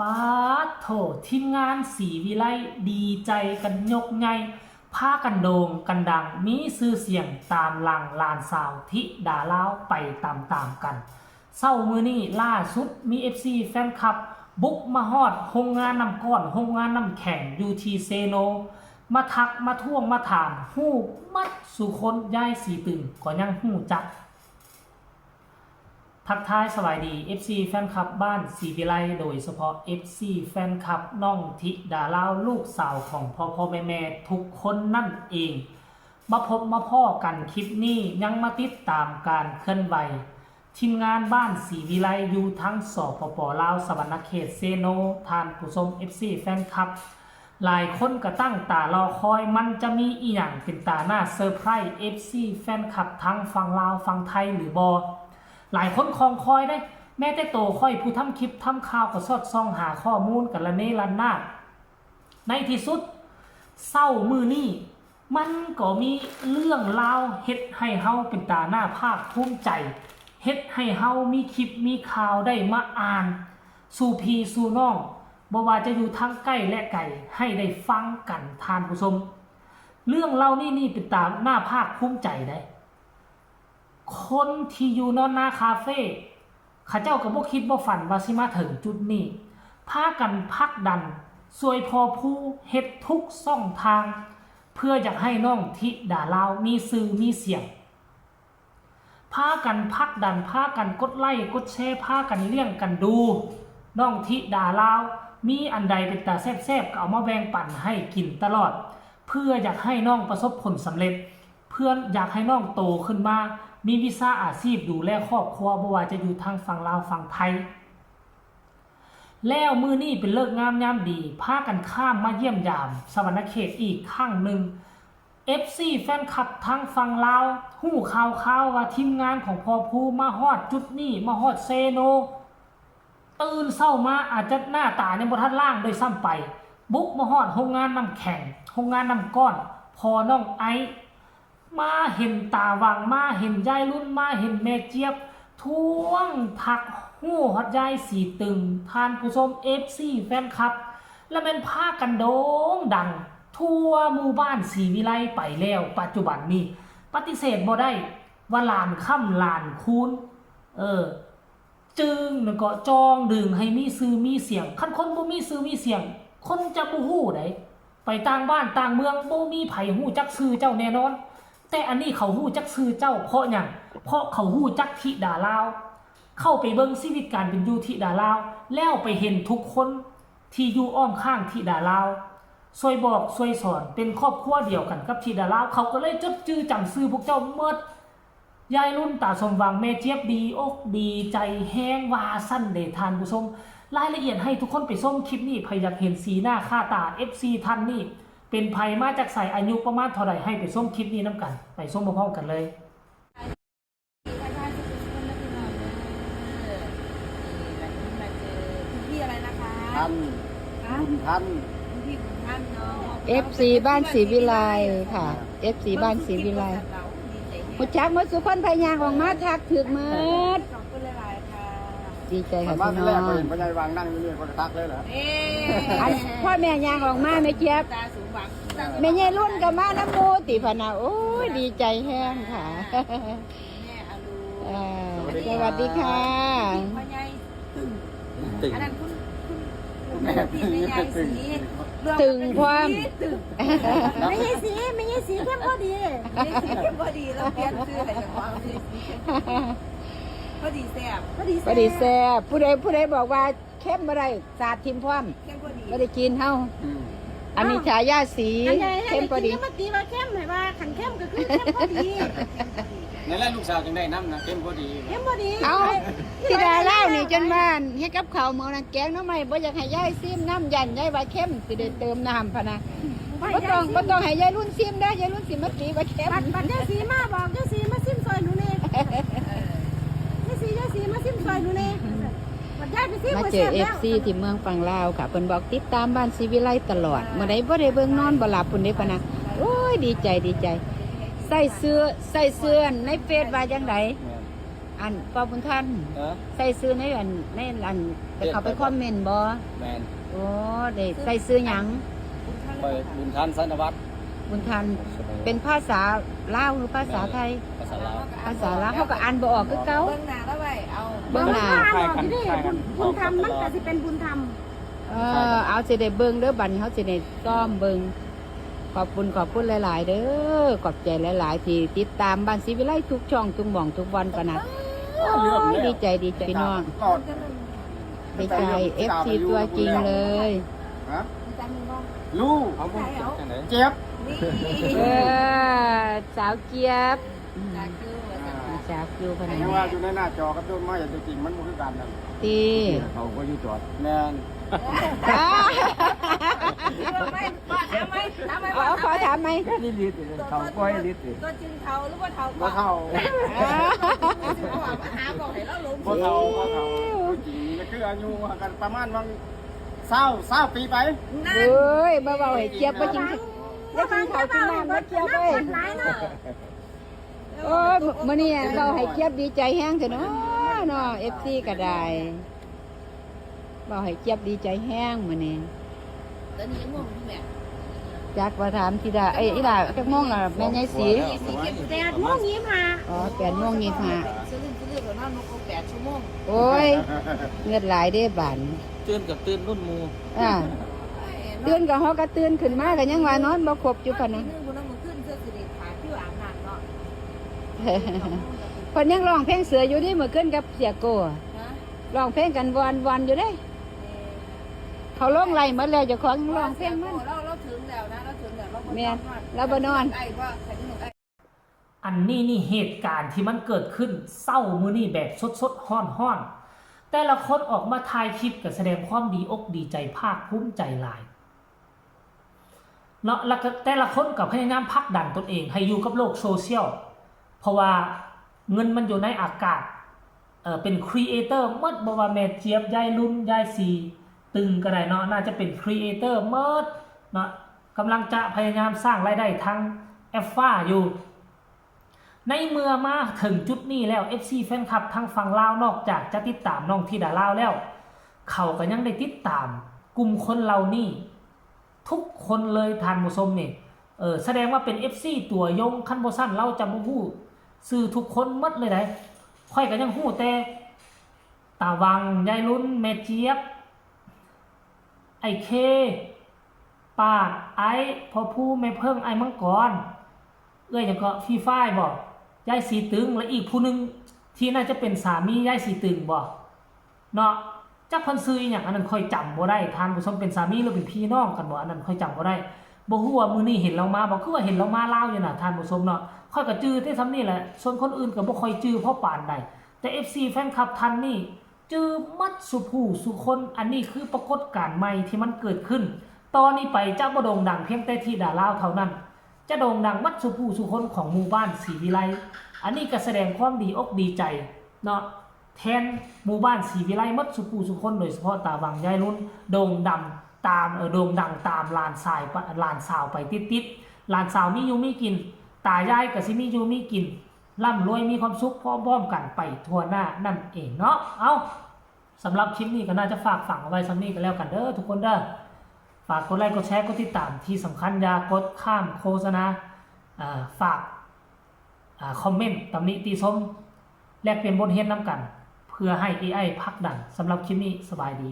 ป้าโถทีมงานสีวิไลดีใจกันยกไงพากันโด่งกันดังมีชื่อเสียงตามหลังลานสาวทิดาลาวไปตามกันเศร้ามือนี้ล่าสุดมี FC แฟนคลับบุกมาฮอดโรงงานน้ำก้อนโรงงานน้ำแข็งยูทีเซโนมาทักมาท่วงมาถามฮู้มัดสุคนย้ายสีตึงก็ยังฮู้จักทักทายสวัสดี FC แฟนคลับบ้านสีวิไลโดยเฉพาะ FC แฟนคลับน้องธิดาลาวลูกสาวของพ่อแม่ทุกคนนั่นเองมาพบมาพ่อกันคลิปนี้ยังมาติดตามการเคลื่อนไหวทีมงานบ้านสีวิไลอยู่ทั้งสปปลาวสวรรณเขตเซโนทานผู้ชม FC แฟนคลับหลายคนก็ตั้งตารอคอยมันจะมีอีหยังเป็นตาหน้าเซอร์ไพรส์ FC แฟนคลับทั้งฝั่งลาวฝั่งไทยหรือบอหลายคนคองคอยได้แม้แต่โตค่อยผู้ทำคลิปทำข่าวก็สอดส่องหาข้อมูลกันละเนระนาดในที่สุดเศร้ามือนี้มันก็มีเรื่องราวเฮ็ดให้เฮาเป็นตาหน้าภาคภูมิใจเฮ็ดให้เฮามีคลิปมีข่าวได้มาอ่านสู่พี่สู่น้องบ่ว่าจะอยู่ทั้งใกล้และไกลให้ได้ฟังกันทานผู้ชมเรื่องเล่านี่เป็นตาหน้าภาคภูมิใจได้คนที่อยู่นอนนาคาเฟ่ข้าเจ้าก็บ่คิดบ่ฝันว่าสิมาถึงจุดนี้พากันพักดันสวยพอผู้เฮ็ดทุกช่องทางเพื่ออยากให้น้องธิดาลาวมีสื่อมีเสียงพากันพักดันพากันกดไลค์กดแชร์พากันเลี้ยงกันดูน้องธิดาลาวมีอันใดเป็นตาแซ่บๆก็เอามาแบ่งปันให้กินตลอดเพื่ออยากให้น้องประสบผลสำเร็จเพื่อนอยากให้น้องโตขึ้นมามีวิชาอาชีพดูแลครอบครัวบ่ว่าจะอยู่ทางฝั่งลาวฝั่งไทยแล้วมื้อนี้เป็นเลิกงามยามดีพากันข้ามมาเยี่ยมยามสวรรณเขตอีกครั้งหนึ่ง FC แฟนคลับทางฝั่งลาวฮู้ข่าวว่าทีมงานของพ่อภูมาฮอดจุดนี้มาฮอดเซโนตื่นเช้ามาอาจจะหน้าตาในบ่ทันล่างโดยซ้ำไปบุกมาฮอดโรงงานน้ำแข็งโรงงานน้ำก้อนพอน้องไอมาเห็นตาวังมาเห็นยายรุ่นมาเห็นแม่เจี๊ยบท่วงทักหู้ฮอดยายสีตึงทานผู้ชม FC แฟนคลับและเป็นพากันโด่งดังทั่วหมู่บ้านศรีวิไลไปแล้วปัจจุบันนี้ปฏิเสธบ่ได้ว่าลานค่ำลานคูนจึงแล้วก็จองดึงให้มีชื่อมีเสียงคันคนบ่มีชื่อมีเสียงคนจะบ่ฮู้ได้ไปต่างบ้านต่างเมืองบ่มีไผฮู้จักชื่อเจ้าแน่นอนแต่อันนี้เขาฮู้จักชื่อเจ้าเพราะหยังเพราะเขาฮู้จักธิดาลาวเข้าไปเบิ่งชีวิตการเป็นอยู่ธิดาลาวแล้วไปเห็นทุกคนที่อยู่อ้อมข้างธิดาลาวช่วยบอกช่วยสอนเป็นครอบครัวเดียวกันกับธิดาลาวเขาก็เลยจดจื้อจำชื่อพวกเจ้าเมิดยายรุ่นตาสมหวังแม่เจี๊ยบดีอกดีใจแห้งว่าสั้นเดทานผู้ชมรายละเอียดให้ทุกคนไปชมคลิปนี้ใครอยากเห็นสีหน้าค่าตา FC ท่านนี่เป็นภัยมาจากใส่อายุประมาณเท่าไหร่ให้ไปส้มคลิปนี้น้ำกันไปส้มพร้อมกันเลยพี่อะไรนะคะทันบุญทัน พี่บุญท่านเนาะ FC บ้านศรีวิไลค่ะ FC บ้านศรีวิไลหัวจักเมื่อสุขคนพยางออกมาทักถึกเมื่อ ขอบคุณหลายๆค่ะ ดีใจ มา ค่ะ ที่ พี่ แร น้ ก อง ก็เห็นพญายวางนั่งอยู่นี่คนทักเลยเหรอ เอ๊ อันพ่อแม่ยางออกมาแม่เจี๊ยบ ตาสูงหวัง แม่ยายรุ่นกับมาน้ำมูติพะนาโอ้ยดีใจแห้งค่ะ แม่อลู สวัสดีค่ะ พ่อใหญ่ตึง ตึง อันนั้นคุณพี่แม่ใหญ่สี ตึงความ ตึง ไม่ใช่สีเข้มพอดี ไม่สีเข้มพอดีเราเปลี่ยนชื่อให้กับความสีพอดีแซ่บ พอดี พอดีแซ่บผู้ใดบอกว่าเข้มบ่ได้สาดทิมพร้อม เข้มพอดี บ่ได้กินเฮาอันนี้ฉายาสีเข้มพอดี มาตีว่าเข้มไหมว่าขันเข้มก็คือเข้มพอดี ในแรกลูกสาวจึงได้น้ำนะเข้มพอดี เข้มพอดี เอาที่ดาเล่านี่จนบ้านให้กับข้าวหมอนังแกงน้ำไม่บ่อยากให้ยายซิมน้ำยันยายว่าเข้มสิได้เติมน้ำพะนะบ่ต้องให้ยายรุ่นซิมได้ยายรุ่นสิมาตีว่าเข้ม บัดเจ้าสีมาบอกเจ้าสีมาซิมซอยหนูนี่เจ้าสีมาซิมซอยหนูนี่บัดยายไปซิม มา หัว เจ เสี อย บแล้ว FC ที่เมืองฝั่งลาวค่ะเพิ่นบอกติดตามบ้านศรีวิไลตลอดเมื่อใดบ่ได้เบิ่งนอนบ่หลับเพิ่นได้พะนะโอ้ยดีใจใส่เสื้อในเฟซว่าจังได อันปอบุญท่าน เออ ใส่ซื้อในอันแต่เขาไปคอมเมนต์บ่ แมน โอ้ได้ใส่ซื้อหยัง ไปบุญทันสันวัฒน์ บุญทันเป็นภาษาลาวหรือภาษาไทย ภาษาลาว ภาษาลาวเขาก็อ่านบ่ออกคือเก่า เบิ่งหน้าแล้วไว้เอา เบิ่งหน้า ข้าวบอกที่นี่บุญธรรมมันก็สิเป็นบุญธรรม เอาสิได้เบิ่งเด้อบัดนี้เฮาสิได้ซ้อมเบิ่งขอบคุณหลายๆเด้อขอบใจหลายๆที่ติดตามบ้านศรีวิไลทุกช่องทุกหม่องทุกวันปะนะโอ้ยดีใจพี่น้อง กอด ดีใจ FC ตัวจริงเลย ฮะ จังบ่ ลูกเอาเจ็บ นี่ สาวเจี๊ยบ จากคือว่าจัง สาวคิวพนั เพราะว่าอยู่ในหน้าจอกับต้นไม้อย่างจริงมันบ่คือกันนั่น ตี เขาก็อยู่จอดแมน ไม่ว่าทำไม เอาขอถามไหม นี่ลิตรเขาก้อยลิตร ตัวจริงเขาหรือว่าเท่า บ่เท่า หาบอกให้เราลง บ่เท่าจริงนี่คืออายุกันประมาณวัง20ปีไป นั่น เอ้ยเบาๆให้เจี๊ยบบ่จริงแล้วกินข้าวกินน้ำบ่เจี๊ยบเอ้ย หลายเนาะ โอ้ยมื้อนี้เบาให้เจี๊ยบดีใจแฮงเถอะเนาะ FC ก็ได้เบาให้เจี๊ยบดีใจแฮงมื้อนี้ ตอนนี้ง่วงแม่ จักว่าถามธิดาเอ้ยอีหล่าจักโมงล่ะแม่ยายศรี 8:25 อ๋อ8:25 ซื้อแล้วนอนนก8ชั่วโมง โอ้ยเงือดหลายเด้บาน ตื่นกับตื่นรุ่นมู ตื่นก็เฮาก็ตื่นขึ้นมาก็ยังว่านอนบ่ครบอยู่พะนะ นึงบ่ต้องมาขึ้นเสื้อสีแดงขาผิวอาบน้ำเนาะ เพิ่นยังร้องเพลงเสืออยู่ดิเมื่อคืนกับเสียโก้ นะ ร้องเพลงกันวันอยู่เด้ เขาลงไล่หมดแล้วเจ้าของร้องเพลงมัน เราถึงแล้วนะเราถึงแล้วเรา แม่นเราบ่นอน ไอ้ว่าใครที่หนูไอ้ อันนี้นี่เหตุการณ์ที่มันเกิดขึ้นเศร้ามือนี่แบบสดๆฮ้อนๆแต่ละคนออกมาถ่ายคลิปก็แสดงความดีอกดีใจภาคภูมิใจหลายเนาะแล้วก็แต่ละคนกับพยายามผลักดันตนเองให้อยู่กับโลกโซเชียลเพราะว่าเงินมันอยู่ในอากาศเป็นครีเอเตอร์มดบ่ว่าแม่เจี๊ยบยายรุ่นยายซีตึงก็ได้เนาะน่าจะเป็นครีเอเตอร์มดเนาะกำลังจะพยายามสร้างรายได้ทางแอฟฟ้าอยู่ในเมื่อมาถึงจุดนี้แล้ว FC แฟนคลับทางฝั่งลาวนอกจากจะติดตามน้องธิดาลาวแล้ว เขาก็ยังได้ติดตามกลุ่มคนเหล่านี้ทุกคนเลยทานผู้ชมนี่แสดงว่าเป็น FC ตัวยงคันบ่ซั่นเราจะบ่ฮู้สื่อทุกคนหมดเลยได้ค่อยก็ยังฮู้แต่ตาวังยายรุ่นแม่เจี๊ยบไอ้เคปาดไอ้พ่อผู้แม่เพิ่งไอ้มังกรจังก็ฟรีไฟบ่ยายสีตึงและอีกผู้นึงที่น่าจะเป็นสามียายสีตึงบ่เนาะจักเพิ่นซื้ออีหยังอันนั้นค่อยจำบ่ได้ทานผู้ชมเป็นสามีหรือเป็นพี่น้องกันบ่อันนั้นค่อยจำบ่ได้บ่ฮู้ว่ามื้อนี้เห็นเรามาบ่คือว่าเห็นเรามาลาวอยู่น่ะทานผู้ชมเนาะค่อยก็จื้อแต่ซ้ำนี่แหละส่วนคนอื่นก็บ่ค่อยจื้อเพราะปานใดแต่ FC แฟนคลับท่านนี่จื้อมัดสุผู้สุคนอันนี้คือปรากฏการณ์ใหม่ที่มันเกิดขึ้นตอนนี้ไปจะบ่โด่งดังเพียงแต่ที่ดาลาวเท่านั้นจะโด่งดังมัดสุผู้สุคนของหมู่บ้านศรีวิไลอันนี้ก็แสดงความดีอกดีใจเนาะแทนหมู่บ้านศรีวิไลมัดสุผู้สุคนโดยเฉพาะตาวังยายรุ่นโด่งดังตามโด่งดังตามลานทรายลานสาวไปติดๆลานสาวมีอยู่มีกินตายายก็สิมีอยู่มีกินร่ำรวยมีความสุขพร้อมๆกันไปทั่วหน้านั่นเองเนาะเอาสำหรับคลิปนี้ก็น่าจะฝากฝังเอาไว้ซ้ำนี้กันแล้วกันเด้อทุกคนเด้อฝากกดไลค์กดแชร์กดติดตามที่สำคัญอย่ากดข้ามโฆษณาฝากคอมเมนต์ตำหนิติชมแลกเปลี่ยนบทเรียนนำกัน เพื่อให้ AI พักดันสำหรับคลิปนี้สบายดี